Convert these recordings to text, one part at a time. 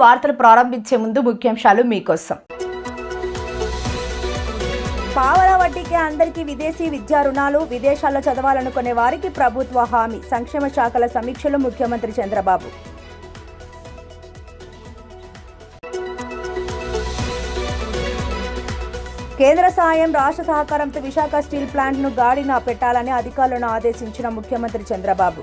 వార్తలు ప్రారంభించే ముందు ముఖ్యాంశాలు మీకోసం. పావలా వడ్డీకే అందరికీ విదేశీ విద్యా రుణాలు, విదేశాల్లో చదవాలనుకునే వారికి ప్రభుత్వ హామీ. సంక్షేమ శాఖల సమీక్షలో ముఖ్యమంత్రి చంద్రబాబు. కేంద్ర సాయం, రాష్ట్ర సహకారంతో విశాఖ స్టీల్ ప్లాంట్ను గాడిన పెట్టాలని అధికారులను ఆదేశించిన ముఖ్యమంత్రి చంద్రబాబు.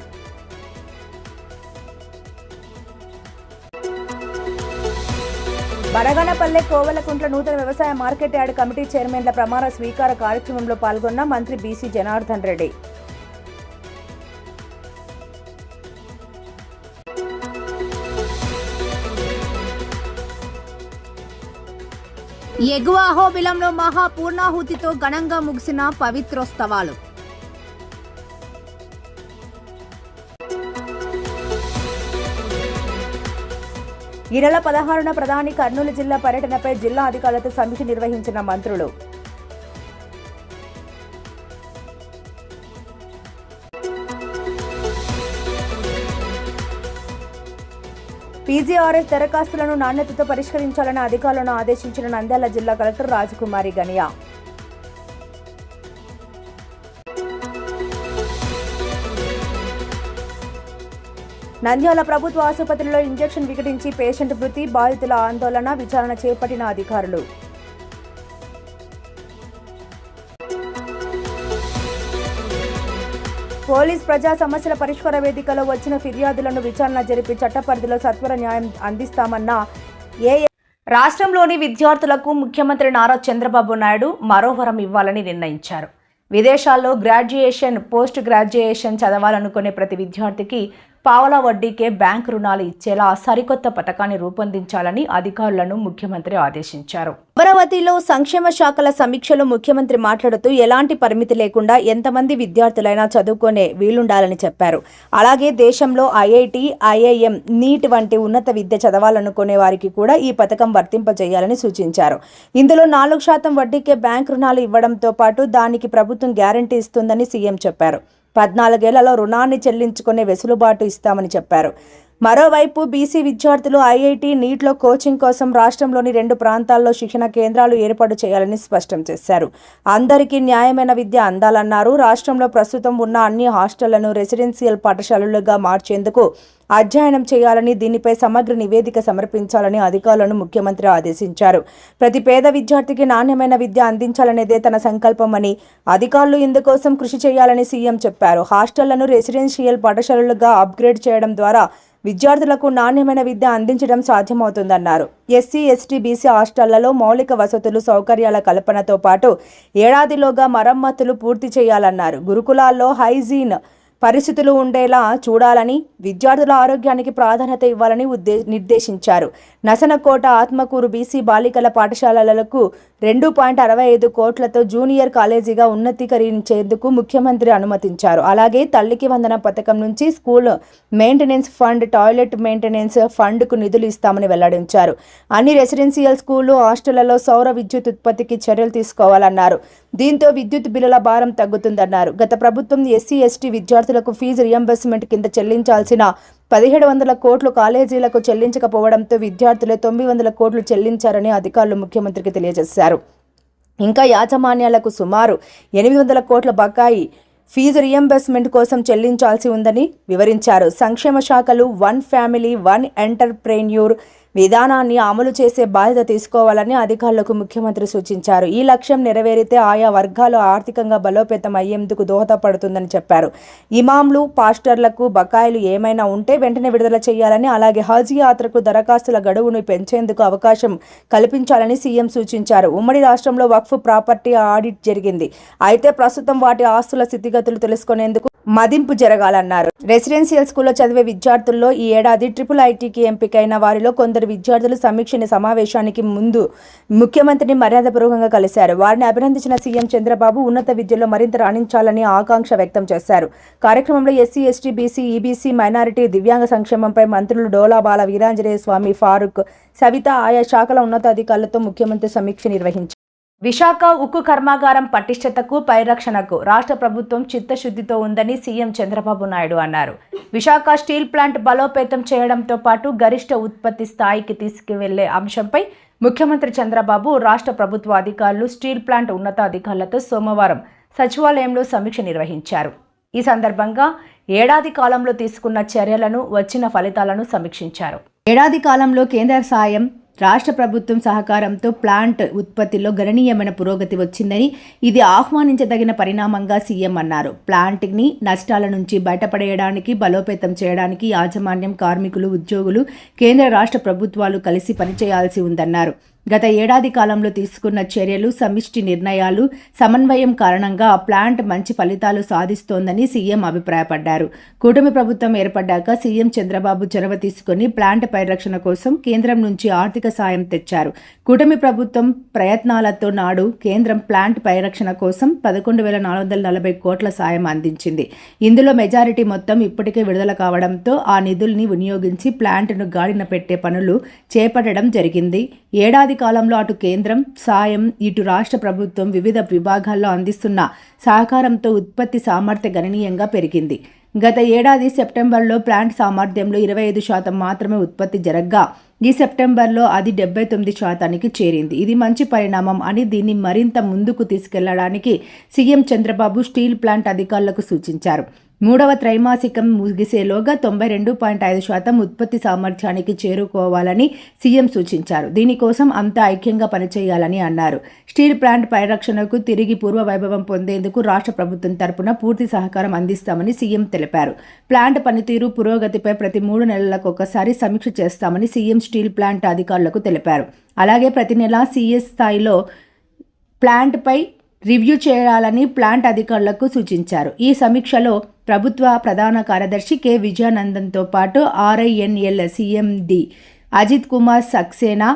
బడగనపల్లె కోవలకుంట్ల నూతన వ్యవసాయ మార్కెట్ యార్డ్ కమిటీ చైర్మన్ల ప్రమాణ స్వీకార కార్యక్రమంలో పాల్గొన్న మంత్రి బీసీ జనార్దన్ రెడ్డి. ఎగువ అహోబిలంలో మహాపూర్ణాహుతితో ఘనంగా ముగిసిన పవిత్రోత్సవాలు. ఈ నెల 16న ప్రధాని కర్నూలు జిల్లా పర్యటనపై జిల్లా అధికారులతో సమీక్ష నిర్వహించిన మంత్రులు. పీజీఆర్ఎస్ దరఖాస్తులను నాణ్యతతో పరిష్కరించాలని అధికారులను ఆదేశించిన నంద్యాల జిల్లా కలెక్టర్ రాజకుమారి గనియా. నంద్యాల ప్రభుత్వ ఆసుపత్రిలో ఇంజెక్షన్ వికటించి పేషెంట్ మృతి, బాధితుల ఆందోళన, విచారణ చేపట్టిన అధికారులు. పోలీస్ ప్రజా సమస్యల పరిష్కార వేదికలో వచ్చిన ఫిర్యాదులను విచారణ జరిపి చట్ట పరిధిలో సత్వర న్యాయం అందిస్తామన్న రాష్ట్రంలోని విద్యార్థులకు ముఖ్యమంత్రి నారా చంద్రబాబు నాయుడు మరో వరం ఇవ్వాలని నిర్ణయించారు. విదేశాల్లో గ్రాడ్యుయేషన్, పోస్ట్ గ్రాడ్యుయేషన్ చదవాలనుకునే ప్రతి విద్యార్థికి పావలా వడ్డీకే బ్యాంకు రుణాలు ఇచ్చేలా సరికొత్త పథకాన్ని రూపొందించాలని అధికారులను ముఖ్యమంత్రి ఆదేశించారు. అమరావతిలో సంక్షేమ శాఖల సమీక్షలో ముఖ్యమంత్రి మాట్లాడుతూ ఎలాంటి పరిమితి లేకుండా ఎంతమంది విద్యార్థులైనా చదువుకునే వీలుండాలని చెప్పారు. అలాగే దేశంలో ఐఐటి, ఐఐఎం, నీట్ వంటి ఉన్నత విద్య చదవాలనుకునే వారికి కూడా ఈ పథకం వర్తింపజేయాలని సూచించారు. ఇందులో 4% వడ్డీకే బ్యాంకు రుణాలు ఇవ్వడంతో పాటు దానికి ప్రభుత్వం గ్యారంటీ ఇస్తుందని సీఎం చెప్పారు. 14 ఏళ్లలో రుణాన్ని చెల్లించుకునే వెసులుబాటు ఇస్తామని చెప్పారు. మరోవైపు బీసీ విద్యార్థులు ఐఐటి, నీట్లో కోచింగ్ కోసం రాష్ట్రంలోని 2 ప్రాంతాల్లో శిక్షణ కేంద్రాలు ఏర్పాటు చేయాలని స్పష్టం చేశారు. అందరికీ న్యాయమైన విద్య అందాలన్నారు. రాష్ట్రంలో ప్రస్తుతం ఉన్న అన్ని హాస్టళ్లను రెసిడెన్షియల్ పాఠశాలలుగా మార్చేందుకు అధ్యయనం చేయాలని, దీనిపై సమగ్ర నివేదిక సమర్పించాలని అధికారులను ముఖ్యమంత్రి ఆదేశించారు. ప్రతి పేద విద్యార్థికి నాణ్యమైన విద్య అందించాలనేదే తన సంకల్పమని, అధికారులు ఇందుకోసం కృషి చేయాలని సీఎం చెప్పారు. హాస్టళ్లను రెసిడెన్షియల్ పాఠశాలలుగా అప్గ్రేడ్ చేయడం ద్వారా విద్యార్థులకు నాణ్యమైన విద్య అందించడం సాధ్యమవుతుందన్నారు. ఎస్సీ, ఎస్టీ, బీసీ హాస్టళ్లలో మౌలిక వసతులు, సౌకర్యాల కల్పనతో పాటు ఏడాదిలోగా మరమ్మతులు పూర్తి చేయాలన్నారు. గురుకులాల్లో హైజీన్ పరిస్థితులు ఉండేలా చూడాలని, విద్యార్థుల ఆరోగ్యానికి ప్రాధాన్యత ఇవ్వాలని నిర్దేశించారు. నసనకోట, ఆత్మకూరు బీసీ బాలికల పాఠశాలలకు 2.65 కోట్లతో జూనియర్ కాలేజీగా ఉన్నతీకరించేందుకు ముఖ్యమంత్రి అనుమతించారు. అలాగే తల్లికి వందన పథకం నుంచి school maintenance fund, toilet maintenance ఫండ్కు నిధులు ఇస్తామని వెల్లడించారు. అన్ని రెసిడెన్షియల్ స్కూళ్లు, హాస్టళ్లలో సౌర విద్యుత్ ఉత్పత్తికి చర్యలు తీసుకోవాలన్నారు. దీంతో విద్యుత్ బిల్లుల భారం తగ్గుతుందన్నారు. గత ప్రభుత్వం ఎస్సీ, ఎస్టీ విద్యార్థులకు ఫీజు రియంబర్స్మెంట్ కింద చెల్లించాల్సిన 1700 కోట్లు కాలేజీలకు చెల్లించకపోవడంతో విద్యార్థులే 900 కోట్లు చెల్లించారని అధికారులు ముఖ్యమంత్రికి తెలియజేశారు. ఇంకా యాజమాన్యాలకు సుమారు 800 కోట్ల బకాయి ఫీజు రియంబర్స్మెంట్ కోసం చెల్లించాల్సి ఉందని వివరించారు. సంక్షేమ శాఖలు వన్ ఫ్యామిలీ, వన్ ఎంటర్ప్రెన్యూర్ విధానాన్ని అమలు చేసే బాధ్యత తీసుకోవాలని అధికారులకు ముఖ్యమంత్రి సూచించారు. ఈ లక్ష్యం నెరవేరితే ఆయా వర్గాలు ఆర్థికంగా బలోపేతం అయ్యేందుకు దోహదపడుతుందని చెప్పారు. ఇమాంలు, పాస్టర్లకు బకాయిలు ఏమైనా ఉంటే వెంటనే విడుదల చేయాలని, అలాగే హజ్ యాత్రకు దరఖాస్తుల గడువును పెంచేందుకు అవకాశం కల్పించాలని సీఎం సూచించారు. ఉమ్మడి రాష్ట్రంలో వక్ఫ్ ప్రాపర్టీ ఆడిట్ జరిగింది. అయితే ప్రస్తుతం వాటి ఆస్తుల స్థితిగతులు తెలుసుకునేందుకు మదింపు జరగాలన్నారు. రెసిడెన్షియల్ స్కూల్లో చదివే విద్యార్థుల్లో ఈ ఏడాది IIITకి ఎంపికైన వారిలో కొందరు విద్యార్థులు సమీక్ష సమావేశానికి ముందు ముఖ్యమంత్రిని మర్యాదపూర్వకంగా కలిశారు. వారిని అభినందించిన సీఎం చంద్రబాబు ఉన్నత విద్యలో మరింత రాణించాలని ఆకాంక్ష వ్యక్తం చేశారు. కార్యక్రమంలో SC, ST, BC, EBC, minority, దివ్యాంగ సంక్షేమంపై మంత్రులు డోలా బాల వీరాంజనేయ స్వామి, ఫారూక్, సవిత ఆయా శాఖల ఉన్నతాధికారులతో ముఖ్యమంత్రి సమీక్ష నిర్వహించారు. విశాఖ ఉక్కు కర్మాగారం పటిష్టతకు పరిరక్షణకు రాష్ట్ర ప్రభుత్వం చిత్తశుద్ధితో ఉందని సీఎం చంద్రబాబు నాయుడు అన్నారు. విశాఖ స్టీల్ ప్లాంట్ బలోపేతం చేయడంతో పాటు గరిష్ట ఉత్పత్తి స్థాయికి తీసుకువెళ్లే అంశంపై ముఖ్యమంత్రి చంద్రబాబు రాష్ట్ర ప్రభుత్వ అధికారులు స్టీల్ ప్లాంట్ ఉన్నతాధికారులతో సోమవారం సచివాలయంలో సమీక్ష నిర్వహించారు. ఈ సందర్భంగా ఏడాది కాలంలో తీసుకున్న చర్యలను, వచ్చిన ఫలితాలను సమీక్షించారు. ఏడాది కాలంలో కేంద్ర సాయం, రాష్ట్ర ప్రభుత్వం సహకారంతో ప్లాంట్ ఉత్పత్తిలో గణనీయమైన పురోగతి వచ్చిందని, ఇది ఆహ్వానించదగిన పరిణామంగా సీఎం అన్నారు. ప్లాంట్ని నష్టాల నుంచి బయటపడేయడానికి, బలోపేతం చేయడానికి యాజమాన్యం, కార్మికులు, ఉద్యోగులు, కేంద్ర రాష్ట్ర ప్రభుత్వాలు కలిసి పనిచేయాల్సి ఉందన్నారు. గత ఏడాది కాలంలో తీసుకున్న చర్యలు, సమిష్టి నిర్ణయాలు, సమన్వయం కారణంగా ప్లాంట్ మంచి ఫలితాలు సాధిస్తోందని సీఎం అభిప్రాయపడ్డారు. కూటమి ప్రభుత్వం ఏర్పడ్డాక సీఎం చంద్రబాబు చొరవ తీసుకుని ప్లాంట్ పరిరక్షణ కోసం కేంద్రం నుంచి ఆర్థిక సాయం తెచ్చారు. కూటమి ప్రభుత్వం ప్రయత్నాలతో నాడు కేంద్రం ప్లాంట్ పరిరక్షణ కోసం 11,440 కోట్ల సాయం అందించింది. ఇందులో మెజారిటీ మొత్తం ఇప్పటికే విడుదల కావడంతో ఆ నిధుల్ని వినియోగించి ప్లాంట్ను గాడిన పెట్టే పనులు చేపట్టడం జరిగింది. ఏడాది కాలంలో అటు కేంద్రం సాయం, ఇటు రాష్ట్ర ప్రభుత్వం వివిధ విభాగాల్లో అందిస్తున్న సహకారంతో ఉత్పత్తి సామర్థ్యం గణనీయంగా పెరిగింది. గత ఏడాది సెప్టెంబర్లో ప్లాంట్ సామర్థ్యంలో 25% మాత్రమే ఉత్పత్తి జరగ్గా ఈ సెప్టెంబర్లో అది 79% చేరింది. ఇది మంచి పరిణామం అని, దీన్ని మరింత ముందుకు తీసుకెళ్లడానికి సీఎం చంద్రబాబు స్టీల్ ప్లాంట్ అధికారులకు సూచించారు. 3వ త్రైమాసికం ముగిసేలోగా 92.5% ఉత్పత్తి సామర్థ్యానికి చేరుకోవాలని సీఎం సూచించారు. దీనికోసం అంతా ఐక్యంగా పనిచేయాలని అన్నారు. స్టీల్ ప్లాంట్ పరిరక్షణకు తిరిగి పూర్వ వైభవం పొందేందుకు రాష్ట్ర ప్రభుత్వం తరపున పూర్తి సహకారం అందిస్తామని సీఎం తెలిపారు. ప్లాంట్ పనితీరు, పురోగతిపై ప్రతి 3 నెలలకు ఒకసారి సమీక్ష చేస్తామని సీఎం స్టీల్ ప్లాంట్ అధికారులకు తెలిపారు. అలాగే ప్రతి నెల సీఎస్ స్థాయిలో ప్లాంట్పై రివ్యూ చేయాలని ప్లాంట్ అధికారులకు సూచించారు. ఈ సమీక్షలో ప్రభుత్వ ప్రధాన కార్యదర్శి కె విజయానందన్తో పాటు RINL CMD Ajit Kumar Saxena,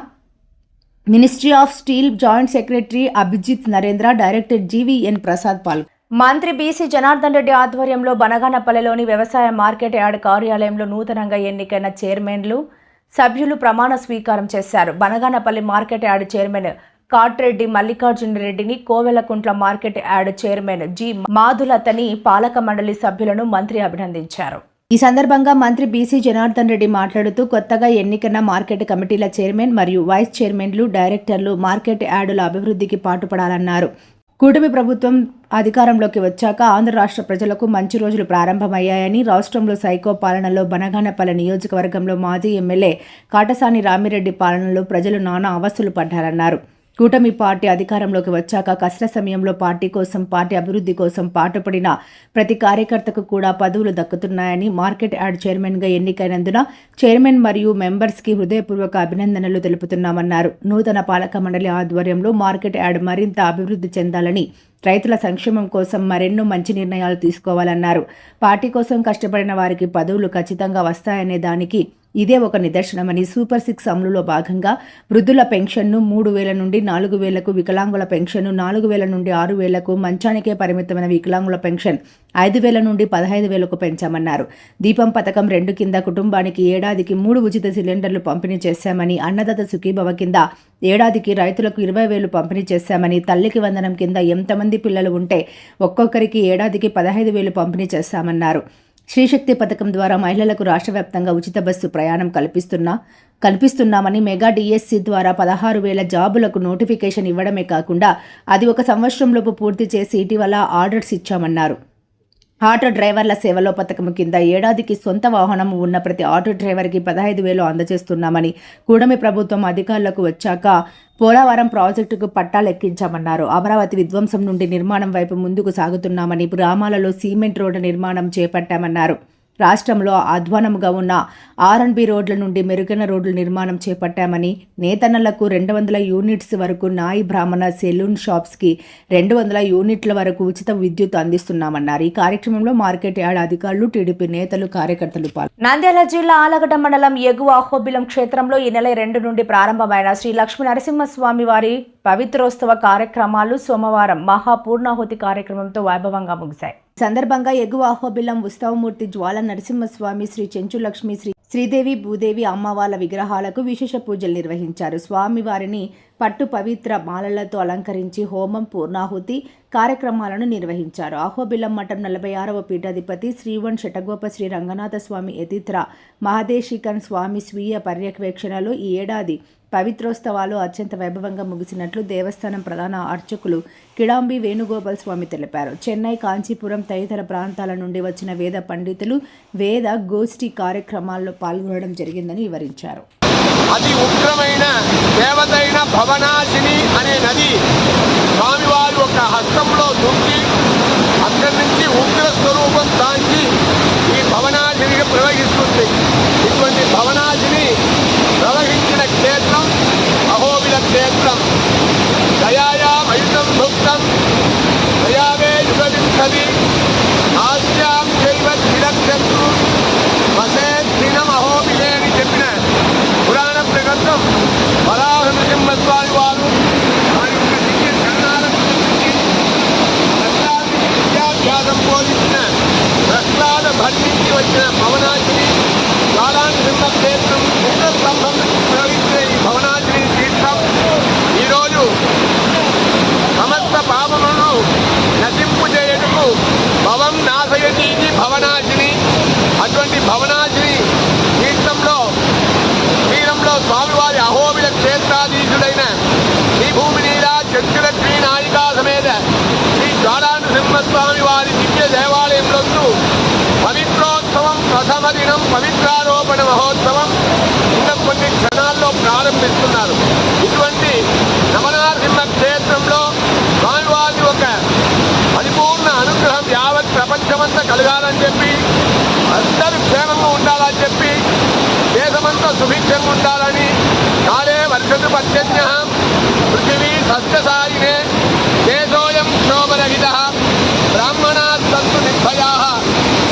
ministry of steel joint secretary Abhijit Narendra, director GVN Prasad పాల్గొన్నారు. మంత్రి బీసీ జనార్దన్ రెడ్డి ఆధ్వర్యంలో బనగానపల్లిలోని వ్యవసాయ మార్కెట్ యార్డ్ కార్యాలయంలో నూతనంగా ఎన్నికైన చైర్మన్లు, సభ్యులు ప్రమాణ స్వీకారం చేశారు. Banaganapalli market yard chairman Katreddy Mallikarjuna రెడ్డిని, Kovelakuntla market yard chairman G మాధులతని, పాలక మండలి సభ్యులను మంత్రి అభినందించారు. ఈ సందర్భంగా మంత్రి బీసీ జనార్దన్ రెడ్డి మాట్లాడుతూ కొత్తగా ఎన్నికైన మార్కెట్ కమిటీల చైర్మన్ మరియు వైస్ చైర్మన్లు, డైరెక్టర్లు మార్కెట్ యార్డుల అభివృద్ధికి పాటుపడాలన్నారు. కూటమి ప్రభుత్వం అధికారంలోకి వచ్చాక ఆంధ్ర రాష్ట్ర ప్రజలకు మంచి రోజులు ప్రారంభమయ్యాయని, రాష్ట్రంలో సైకో పాలనలో బనగానపల్లి నియోజకవర్గంలో మాజీ ఎమ్మెల్యే కాటసాని రామిరెడ్డి పాలనలో ప్రజలు నానా అవస్థలు పడ్డారన్నారు. కూటమి పార్టీ అధికారంలోకి వచ్చాక కష్ట సమయంలో పార్టీ కోసం, పార్టీ అభివృద్ధి కోసం పాటుపడిన ప్రతి కార్యకర్తకు కూడా పదవులు దక్కుతున్నాయని, మార్కెట్ యార్డ్ చైర్మన్గా ఎన్నికైనందున చైర్మన్ మరియు మెంబర్స్కి హృదయపూర్వక అభినందనలు తెలుపుతున్నామన్నారు. నూతన పాలక మండలి ఆధ్వర్యంలో మార్కెట్ యార్డ్ మరింత అభివృద్ధి చెందాలని, రైతుల సంక్షేమం కోసం మరెన్నో మంచి నిర్ణయాలు తీసుకోవాలన్నారు. పార్టీ కోసం కష్టపడిన వారికి పదవులు ఖచ్చితంగా వస్తాయనే దానికి ఇదే ఒక నిదర్శనమని, సూపర్ 6 అమలులో భాగంగా వృద్ధుల పెన్షన్ను 3,000 నుండి 4,000కు, వికలాంగుల పెన్షన్ను 4,000 నుండి 6,000కు, మంచానికే పరిమితమైన వికలాంగుల పెన్షన్ 5,000 నుండి 15,000కు పెంచామన్నారు. దీపం పథకం 2 కింద కుటుంబానికి ఏడాదికి 3 ఉచిత సిలిండర్లు పంపిణీ చేశామని, అన్నదాత సుఖీభవ కింద ఏడాదికి రైతులకు 20,000 పంపిణీ చేశామని, తల్లికి వందనం కింద ఎంతమంది పిల్లలు ఉంటే ఒక్కొక్కరికి ఏడాదికి 15,000 పంపిణీ చేశామన్నారు. శ్రీశక్తి పథకం ద్వారా మహిళలకు రాష్ట్ర వ్యాప్తంగా ఉచిత బస్సు ప్రయాణం కల్పిస్తున్నామని, మెగా డిఎస్సి ద్వారా 16,000 జాబులకు నోటిఫికేషన్ ఇవ్వడమే కాకుండా అది 1 సంవత్సరంలోపు పూర్తి చేసి ఇటీవల ఆర్డర్స్ ఇచ్చామన్నారు. ఆటో డ్రైవర్ల సేవలో పథకం కింద ఏడాదికి సొంత వాహనం ఉన్న ప్రతి ఆటో డ్రైవర్కి 15,000 అందజేస్తున్నామని, కూటమి ప్రభుత్వం అధికారులకు వచ్చాక పోలవరం ప్రాజెక్టుకు పట్టాలెక్కించామన్నారు. అమరావతి విధ్వంసం నుండి నిర్మాణం వైపు ముందుకు సాగుతున్నామని, గ్రామాలలో సిమెంట్ రోడ్డు నిర్మాణం చేపట్టామన్నారు. రాష్ట్రంలో అధ్వానముగా ఉన్న R&B రోడ్ల నుండి మెరుగైన రోడ్ల నిర్మాణం చేపట్టామని, నేతన్నలకు 200 యూనిట్స్ వరకు, నాయి బ్రాహ్మణ సెలూన్ షాప్స్కి 200 యూనిట్ల వరకు ఉచిత విద్యుత్ అందిస్తున్నామన్నారు. ఈ కార్యక్రమంలో మార్కెట్ యార్డ్ అధికారులు, టీడీపీ నేతలు, కార్యకర్తలు పాల్గొన్నారు. నంద్యాల జిల్లా ఆలగడ్డ మండలం ఎగువ అహోబిలం క్షేత్రంలో ఈ నెల 2 నుండి ప్రారంభమైన శ్రీ లక్ష్మీ నరసింహస్వామి వారి పవిత్రోత్సవ కార్యక్రమాలు సోమవారం మహాపూర్ణాహుతి కార్యక్రమంతో వైభవంగా ముగిశాయి. సందర్భంగా ఎగువ అహోబిలం ఉత్సవమూర్తి జ్వాల నరసింహస్వామి, శ్రీ చెంచు లక్ష్మి, శ్రీదేవి, భూదేవి అమ్మవార్ల విగ్రహాలకు విశేష పూజలు నిర్వహించారు. స్వామివారిని పట్టు పవిత్ర మాలలతో అలంకరించి హోమం, పూర్ణాహుతి కార్యక్రమాలను నిర్వహించారు. అహోబిలం మఠం 46వ పీఠాధిపతి శ్రీవన్ శటగోప శ్రీ రంగనాథ స్వామి యతీంద్ర మహదేశికన్ స్వామి స్వీయ పర్యవేక్షణలో ఈ ఏడాది పవిత్రోత్సవాలు అత్యంత వైభవంగా ముగిసినట్లు దేవస్థానం ప్రధాన అర్చకులు కిడాంబి వేణుగోపాల్ స్వామి తెలిపారు. చెన్నై, కాంచీపురం తదితర ప్రాంతాల నుండి వచ్చిన వేద పండితులు వేద గోష్ఠి కార్యక్రమాల్లో పాల్గొనడం జరిగిందని వివరించారు. అతి ఉగ్రమైన దేవతైన భవనాశిని అనే నది స్వామివారి ఒక హస్తంలో దూకి అక్కడి నుంచి ఉగ్ర స్వరూపం దాల్చి ఈ భవనాశినికి ప్రవహిస్తుంది. ఇటువంటి భవనాశిని ప్రవహించిన క్షేత్రం అహోబిల క్షేత్రం. దయాయామయుతం భుక్తం దయావే యుగవింశతి ఆస్యాం చైవ విలక్షతు వసే దినం అహోబిలే అని చెప్పిన పురాణ ప్రగతం వరాహ నృసింహస్వామి వారు వారి యొక్క దివ్య చరణాలను విద్యాభ్యాసం బోధించిన ప్రహ్లాద భట్టించి వచ్చిన భవనాశిని జ్వాలానృసింహ క్షేత్రం ఉగ్ర స్తంభం నుంచి ప్రవహించే ఈ భవనాశిని తీర్థం ఈరోజు సమస్త పాపములను నశింపు చేయుటకు భవం నాశయతి భవనాశిని. అటువంటి భవనాశిని తీర్థంలో స్వామివారి అహోబిల క్షేత్రాధీశుడైన శ్రీ భూమినీలా చతులక్ష్మీ నాయికా సమేత శ్రీ జ్వాలానృసింహస్వామి వారి దివ్య దేవాలయంలో పవిత్రోత్సవం ప్రథమ దినం పవిత్రారోపణ మహోత్సవం ఇంకా కొన్ని క్షణాల్లో ప్రారంభిస్తున్నారు. ఇటువంటి నమనారసింహ క్షేత్రంలో స్వామివారి ఒక పరిపూర్ణ అనుగ్రహం యావత్ ప్రపంచమంతా కలగాలని చెప్పి, అందరూ క్షేమంగా ఉండాలని చెప్పి, దేశమంతా సుభిక్షంగా ఉండాలని కాలే వర్షతు పర్జన్య పృథివీ సస్యసాయినే దేశోయం క్షోభరహిత బ్రాహ్మణా సంతు నిర్భయాః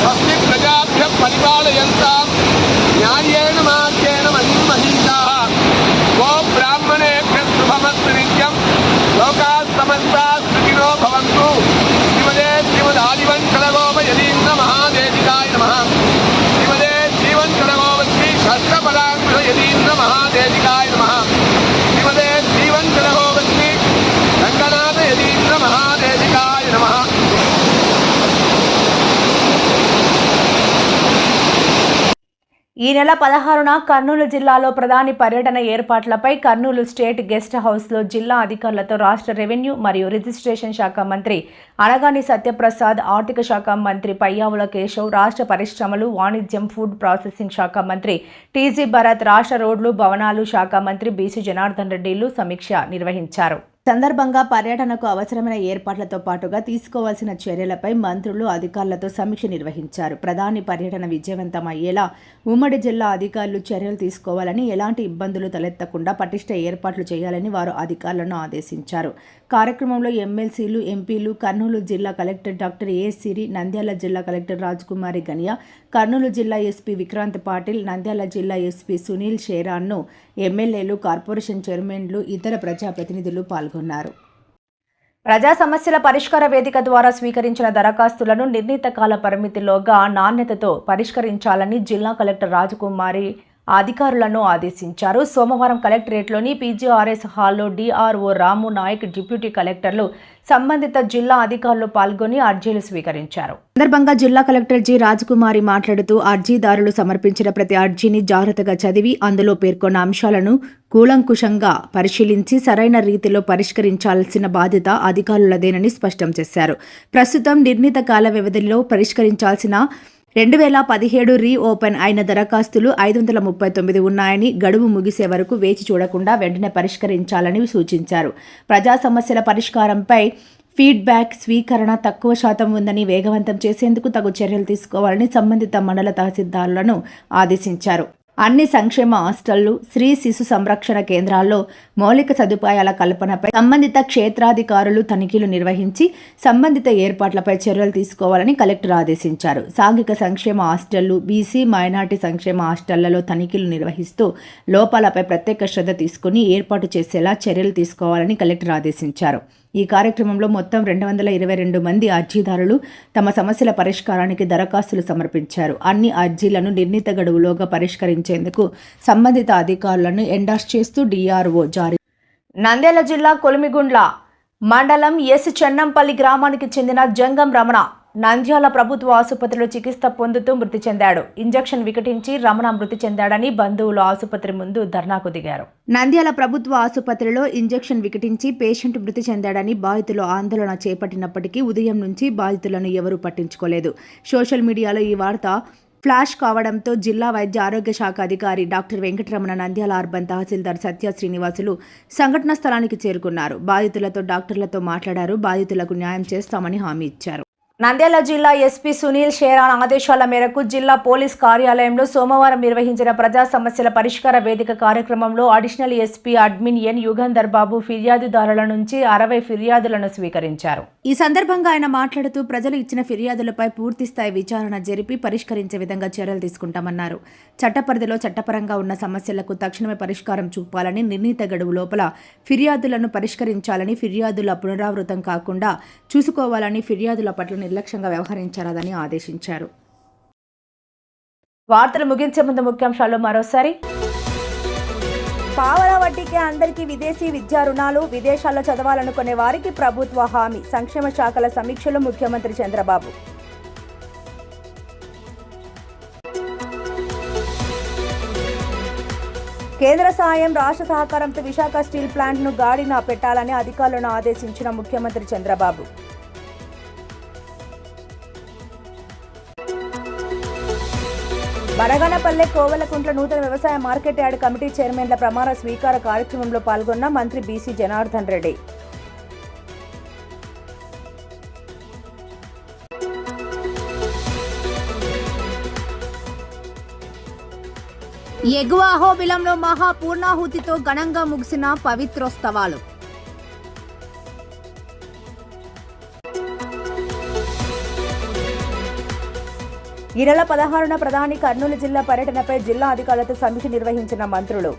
స్వస్తి ప్రజాభ్యః పరిపాలయంతాం న్యాయేన మార్గేణ మహిమహీషాః గో బ్రాహ్మణేభ్యః శుభమస్తు నిత్యం లోకాః సమస్తాః సుఖినో భవంతు. శ్రీమదే శ్రీమదాదివంశలగోప యతీంద్ర మహాదేశికాయ నమః. శ్రీమదే శ్రీవంశలగోప శ్రీ షష్ఠపదాంకుశ యతీంద్ర మహాదేశికాయ నమః. శ్రీమదే శ్రీవంశలగోప శ్రీ రంగనాథ యతీంద్ర మహాదేశికాయ నమః. ఈ నెల 16న కర్నూలు జిల్లాలో ప్రధాని పర్యటన ఏర్పాట్లపై కర్నూలు స్టేట్ గెస్ట్ హౌస్లో జిల్లా అధికారులతో రాష్ట్ర రెవెన్యూ మరియు రిజిస్ట్రేషన్ శాఖ మంత్రి అనగాని సత్యప్రసాద్, ఆర్థిక శాఖ మంత్రి పయ్యావుల కేశవ్, రాష్ట్ర పరిశ్రమలు, వాణిజ్యం, ఫుడ్ ప్రాసెసింగ్ శాఖ మంత్రి టీజీ భరత్, రాష్ట్ర రోడ్లు, భవనాలు శాఖ మంత్రి బీసీ జనార్దన్ రెడ్డిలు సమీక్ష నిర్వహించారు. సందర్భంగా పర్యటనకు అవసరమైన ఏర్పాట్లతో పాటుగా తీసుకోవాల్సిన చర్యలపై మంత్రులు అధికారులతో సమీక్ష నిర్వహించారు. ప్రధాని పర్యటన విజయవంతం అయ్యేలా ఉమ్మడి జిల్లా అధికారులు చర్యలు తీసుకోవాలని, ఎలాంటి ఇబ్బందులు తలెత్తకుండా పటిష్ట ఏర్పాట్లు చేయాలని వారు అధికారులను ఆదేశించారు. కార్యక్రమంలో ఎమ్మెల్సీలు, ఎంపీలు, కర్నూలు జిల్లా కలెక్టర్ డాక్టర్ ఏ సిరి, నంద్యాల జిల్లా కలెక్టర్ రాజ్కుమారి గనియా, కర్నూలు జిల్లా ఎస్పీ విక్రాంత్ పాటిల్, నంద్యాల జిల్లా ఎస్పీ సునీల్ షేరాన్ను, ఎమ్మెల్యేలు, కార్పొరేషన్ చైర్మన్లు, ఇతర ప్రజాప్రతినిధులు పాల్గొన్నారు. ప్రజా సమస్యల పరిష్కార వేదిక ద్వారా స్వీకరించిన దరఖాస్తులను నిర్ణీత కాల పరిమితిలోగా నాణ్యతతో పరిష్కరించాలని జిల్లా కలెక్టర్ రాజకుమారి అధికారులను ఆదేశించారు. సోమవారం కలెక్టరేట్లోని పీజీఆర్ఎస్ హాల్లో డిఆర్ఓ రాము నాయక్, డిప్యూటీ కలెక్టర్లు, సంబంధిత జిల్లా అధికారులు పాల్గొని అర్జీలు స్వీకరించారు. సందర్భంగా జిల్లా కలెక్టర్ జి రాజకుమారి మాట్లాడుతూ అర్జీదారులు సమర్పించిన ప్రతి అర్జీని జాగ్రత్తగా చదివి అందులో పేర్కొన్న అంశాలను కూలంకుషంగా పరిశీలించి సరైన రీతిలో పరిష్కరించాల్సిన బాధ్యత అధికారులదేనని స్పష్టం చేశారు. ప్రస్తుతం నిర్ణీత కాల వ్యవధిలో పరిష్కరించాల్సిన 2017 రీఓపెన్ అయిన దరఖాస్తులు 539 ఉన్నాయని, గడువు ముగిసే వరకు వేచి చూడకుండా వెంటనే పరిష్కరించాలని సూచించారు. ప్రజా సమస్యల పరిష్కారంపై ఫీడ్బ్యాక్ స్వీకరణ తక్కువ శాతం ఉందని వేగవంతం చేసేందుకు తగు చర్యలు తీసుకోవాలని సంబంధిత మండల తహసీల్దార్లను ఆదేశించారు. అన్ని సంక్షేమ హాస్టళ్లు, స్త్రీ శిశు సంరక్షణ కేంద్రాల్లో మౌలిక సదుపాయాల కల్పనపై సంబంధిత క్షేత్రాధికారులు తనిఖీలు నిర్వహించి సంబంధిత ఏర్పాట్లపై చర్యలు తీసుకోవాలని కలెక్టర్ ఆదేశించారు. సాంఘిక సంక్షేమ హాస్టళ్లు, బీసీ మైనార్టీ సంక్షేమ హాస్టళ్లలో తనిఖీలు నిర్వహిస్తూ లోపాలపై ప్రత్యేక శ్రద్ధ తీసుకుని ఏర్పాటు చేసేలా చర్యలు తీసుకోవాలని కలెక్టర్ ఆదేశించారు. ఈ కార్యక్రమంలో మొత్తం 222 మంది అర్జీదారులు తమ సమస్యల పరిష్కారానికి దరఖాస్తులు సమర్పించారు. అన్ని అర్జీలను నిర్ణీత గడువులోగా పరిష్కరించేందుకు సంబంధిత అధికారులను ఎండార్స్ చేస్తూ డిఆర్ఓ నంద్యాల జిల్లా కొలిమిగుండ్ల మండలం ఎస్ చెన్నంపల్లి గ్రామానికి చెందిన జంగం రమణ నంద్యాల ప్రభుత్వ ఆసుపత్రిలో చికిత్స పొందుతూ మృతి చెందాడు. ఇంజెక్షన్ వికటించి రమణ మృతి చెందాడని బంధువులు ఆసుపత్రి ముందు ధర్నాకు దిగారు. నంద్యాల ప్రభుత్వ ఆసుపత్రిలో ఇంజెక్షన్ వికటించి పేషెంట్ మృతి చెందాడని బాధితులు ఆందోళన చేపట్టినప్పటికీ ఉదయం నుంచి బాధితులను ఎవరూ పట్టించుకోలేదు. సోషల్ మీడియాలో ఈ వార్త ఫ్లాష్ కావడంతో జిల్లా వైద్య ఆరోగ్య శాఖ అధికారి డాక్టర్ వెంకటరమణ, నంద్యాల అర్బన్ తహసీల్దార్ సత్య శ్రీనివాసులు సంఘటనా స్థలానికి చేరుకున్నారు. బాధితులతో డాక్టర్లతో మాట్లాడారు. బాధితులకు న్యాయం చేస్తామని హామీ ఇచ్చారు. నంద్యాల జిల్లా ఎస్పీ సునీల్ షేరాన్ ఆదేశాల మేరకు జిల్లా పోలీస్ కార్యాలయంలో సోమవారం నిర్వహించిన ప్రజా సమస్యల పరిష్కార వేదిక కార్యక్రమంలో అడిషనల్ ఎస్పీ అడ్మిన్ ఎన్ యుగంధర్ బాబు ఫిర్యాదుదారుల నుంచి 60 ఫిర్యాదులను స్వీకరించారు. ఈ సందర్భంగా ఆయన మాట్లాడుతూ ప్రజలు ఇచ్చిన ఫిర్యాదులపై పూర్తిస్థాయి విచారణ జరిపి పరిష్కరించే విధంగా చర్యలు తీసుకుంటామన్నారు. చట్టపరిధిలో చట్టపరంగా ఉన్న సమస్యలకు తక్షణమే పరిష్కారం చూపాలని, నిర్ణీత గడువు లోపల ఫిర్యాదులను పరిష్కరించాలని, ఫిర్యాదుల పునరావృతం కాకుండా చూసుకోవాలని, ఫిర్యాదుల పట్ల నిర్లక్ష్యంగా వ్యవహరించాలని ఆదేశించారు. వార్తలు ముగించే ముందు ముఖ్యాంశాలు మరోసారి. పావలా వడ్డీకే అందరికీ విదేశీ విద్యా రుణాలు, విదేశాల్లో చదవాలనుకునే వారికి ప్రభుత్వ హామీ. సంక్షేమ శాఖల సమీక్షలో ముఖ్యమంత్రి చంద్రబాబు. కేంద్ర సాయం, రాష్ట్ర సహకారంతో విశాఖ స్టీల్ ప్లాంట్ను గాడిన పెట్టాలని అధికారులను ఆదేశించిన ముఖ్యమంత్రి చంద్రబాబు. బడగనపల్లె కోవలకుంట్ల నూతన వ్యవసాయ మార్కెట్ యార్డ్ కమిటీ చైర్మన్ల ప్రమాణ స్వీకార కార్యక్రమంలో పాల్గొన్న మంత్రి బీసీ జనార్దన్ రెడ్డి. ఎగువ అహోబిలంలో మహాపూర్ణాహుతితో ఘనంగా ముగిసిన పవిత్రోత్సవాలు. ఈ నెల 16న ప్రధాని కర్నూలు జిల్లా పర్యటనపై జిల్లా అధికారులతో సమీక్ష నిర్వహించిన మంత్రులు.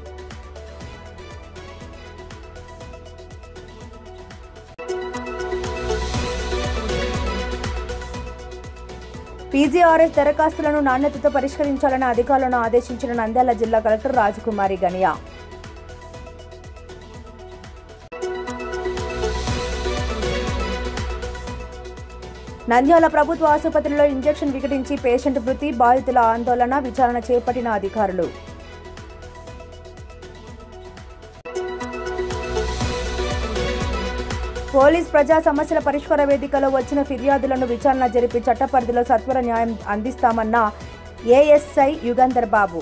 పీజీఆర్ఎస్ దరఖాస్తులను నాణ్యతతో పరిష్కరించాలని అధికారులను ఆదేశించిన నంద్యాల జిల్లా కలెక్టర్ రాజకుమారి గనియా. నంద్యాల ప్రభుత్వ ఆసుపత్రిలో ఇంజెక్షన్ వికటించి పేషెంట్ మృతి, బాధితుల ఆందోళన, విచారణ చేపట్టిన అధికారులు. పోలీస్ ప్రజా సమస్యల పరిష్కార వేదికలో వచ్చిన ఫిర్యాదులను విచారణ జరిపి చట్టపరిధిలో సత్వర న్యాయం అందిస్తామన్న ఏఎస్ఐ యుగంధర్ బాబు.